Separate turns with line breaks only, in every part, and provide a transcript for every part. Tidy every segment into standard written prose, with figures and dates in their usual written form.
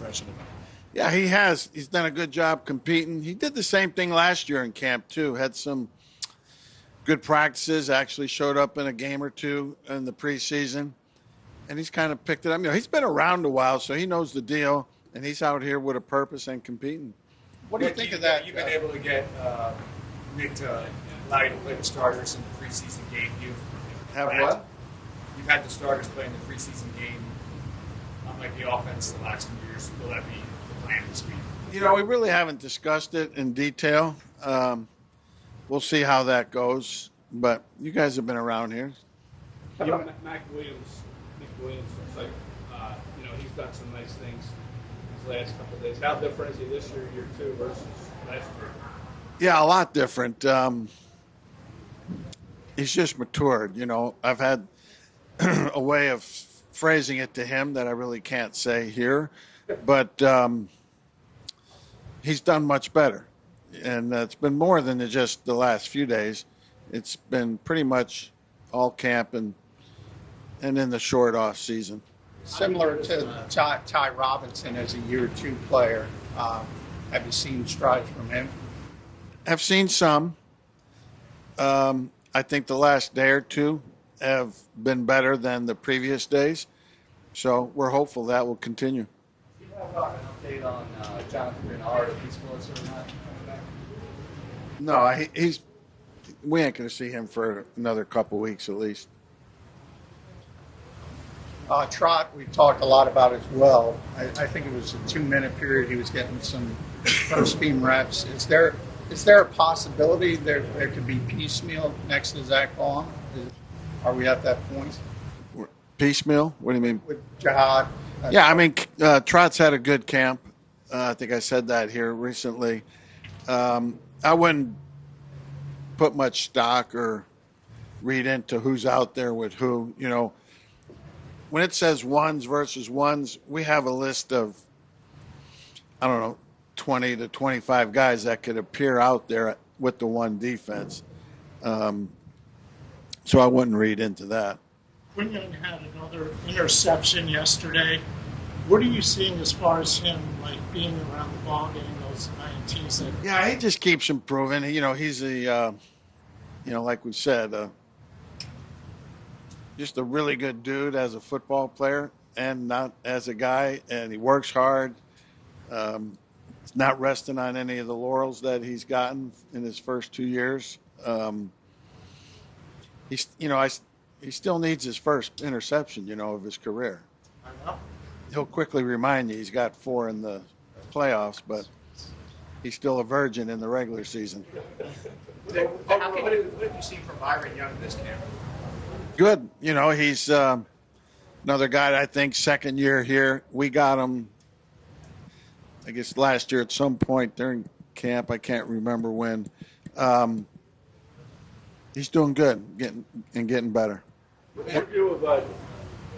impression of him.
Yeah, he has. He's done a good job competing. He did the same thing last year in camp, too. Had some good practices, actually showed up in a game or two in the preseason, and he's kind of picked it up. He's been around a while, so he knows the deal, and he's out here with a purpose and competing.
What do you think of that?
You've been able to get Nick to allow you to play the starters in the preseason game.
What?
You've had the starters play in the preseason game, unlike the offense the last 2 years. Will that be the plan this week?
We really haven't discussed it in detail. We'll see how that goes. But you guys have been around here.
How about Mac Williams? Nick Williams looks like he's done some nice things these last couple of days. How different is he this year 2 versus last year?
Yeah, a lot different. He's just matured. I've had a way of phrasing it to him that I really can't say here, but he's done much better. And it's been more than just the last few days. It's been pretty much all camp and in the short off season.
Similar to Ty Robinson as a year 2 player. Have you seen strides from him?
I've seen some. I think the last day or two have been better than the previous days. So we're hopeful that will continue.
Do you have an update on Jonathan Bernard, if he's close or not?
No, we ain't going to see him for another couple weeks at least.
Trot, we've talked a lot about as well. I think it was a 2-minute period. He was getting some first team reps. Is there a possibility there could be piecemeal next to Zach Long? Are we at that point?
Piecemeal? What do you mean?
With Jihad?
Yeah, Trot's had a good camp. I think I said that here recently. I wouldn't put much stock or read into who's out there with who. When it says ones versus ones, we have a list of, 20 to 25 guys that could appear out there with the one defense. So I wouldn't read into that.
Quinyon had another interception yesterday. What are you seeing as far as him being around the ball, getting those INTs?
Yeah, he just keeps improving. He's like we said, just a really good dude as a football player and not as a guy. And he works hard. He's not resting on any of the laurels that he's gotten in his first 2 years. He still needs his first interception, of his career.
I know.
He'll quickly remind you he's got 4 in the playoffs, but he's still a virgin in the regular season.
What have you seen from Byron Young this camp?
Good. He's another guy that I think second year here. We got him, I guess, last year at some point during camp. I can't remember when. He's doing good, getting better.
What's your view of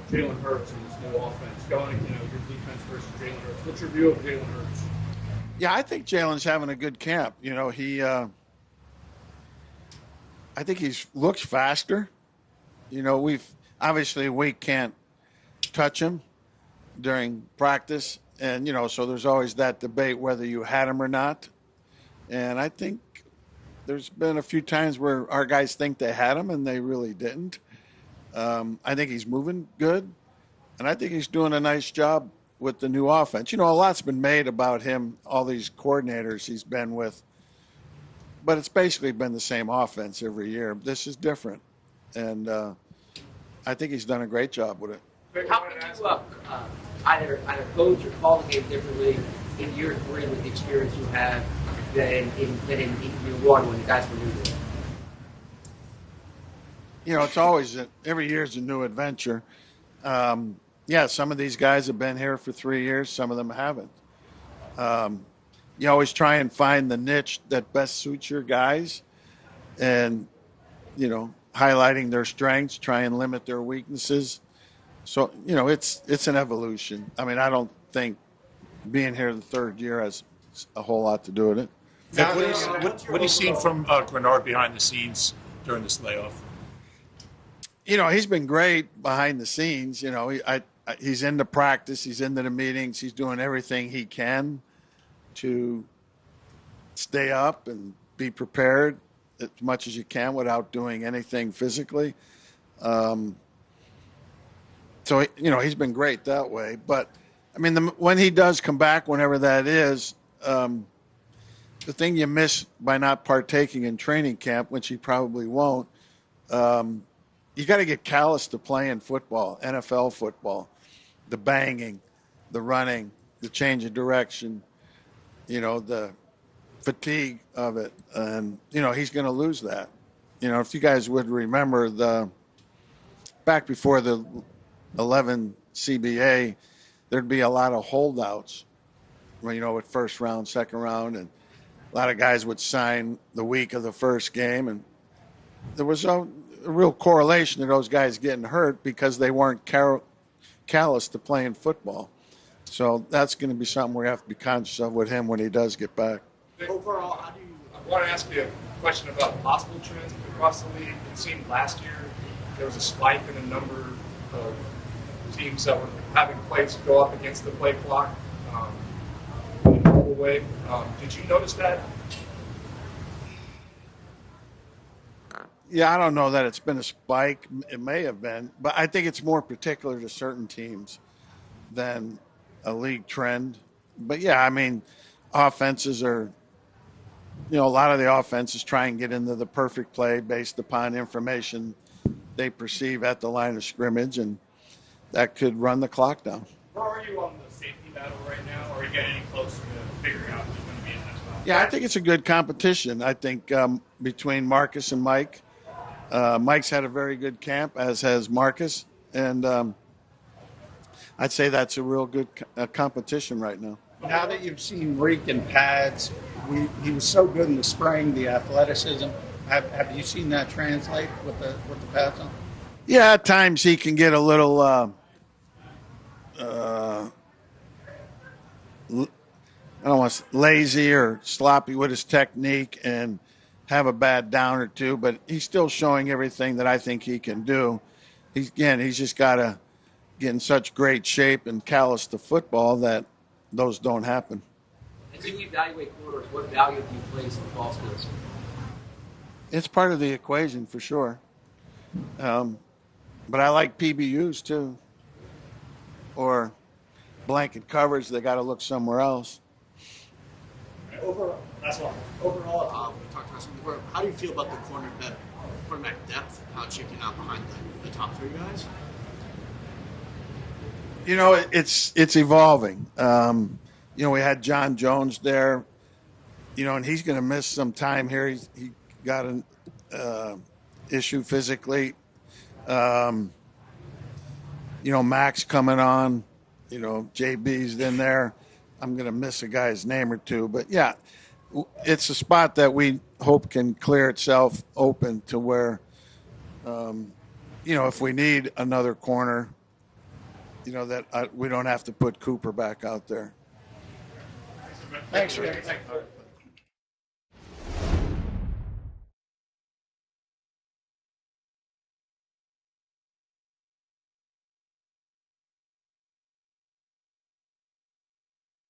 Jalen Hurts and this new offense? Your defense versus Jalen Hurts. What's your view of Jalen Hurts?
Yeah, I think Jalen's having a good camp. I think he looks faster. We can't touch him during practice, and so there's always that debate whether you had him or not. And I think there's been a few times where our guys think they had him and they really didn't. I think he's moving good, and I think he's doing a nice job with the new offense. A lot's been made about him, all these coordinators he's been with, but it's basically been the same offense every year. This is different, and I think he's done a great job with it.
How can you either coach or call the game differently in year 3 with the experience you have than in year 1 when the guys were new to it?
It's always every year is a new adventure. Some of these guys have been here for 3 years. Some of them haven't. You always try and find the niche that best suits your guys and, highlighting their strengths, try and limit their weaknesses. So, it's an evolution. I don't think being here the 3rd year has a whole lot to do with it.
Vic, what are you seeing from Grenard behind the scenes during this layoff?
He's been great behind the scenes. I he's into practice. He's into the meetings. He's doing everything he can to stay up and be prepared as much as you can without doing anything physically. So, he's been great that way. But, I mean, when he does come back, whenever that is, the thing you miss by not partaking in training camp, which he probably won't, you got to get callous to playing football, NFL football, the banging, the running, the change of direction, the fatigue of it. And, he's going to lose that. If you guys would remember back before the 11 CBA, there'd be a lot of holdouts, with first round, second round, and a lot of guys would sign the week of the first game. And there was a real correlation to those guys getting hurt because they weren't callous to playing football. So that's going to be something we have to be conscious of with him when he does get back.
Overall, I want to ask you a question about possible trends across the league. It seemed last year there was a spike in the number of teams that were having plays go up against the play clock in a normal way. Did you notice that?
Yeah, I don't know that it's been a spike. It may have been, but I think it's more particular to certain teams than a league trend. But yeah, I mean, offenses are, a lot of the offenses try and get into the perfect play based upon information they perceive at the line of scrimmage, and that could run the clock down.
Where are you on the safety battle right now? Are you getting any closer to figuring out who's going to be in that spot?
Yeah, I think it's a good competition. I think between Marcus and Mike. Mike's had a very good camp, as has Marcus, and I'd say that's a real good competition right now.
Now that you've seen Reek in pads, he was so good in the spring, the athleticism. Have you seen that translate with the pads on?
Yeah, at times he can get a little I don't want to lazy or sloppy with his technique and have a bad down or two, but he's still showing everything that I think he can do. He's just got to get in such great shape and callous to football that those don't happen.
As you evaluate quarters, what value do you place in ball skills?
It's part of the equation for sure. But I like PBUs too. Or blanket coverage, they got to look somewhere else.
Overall, we talked about something. How do you feel about the cornerback depth? How it's shaking out behind the top three guys?
It's evolving. We had John Jones there, and he's going to miss some time here. He got an issue physically. Max coming on. JB's in there. I'm going to miss a guy's name or two. But, yeah, it's a spot that we hope can clear itself open to where, if we need another corner, that we don't have to put Cooper back out there.
Thanks, Rick.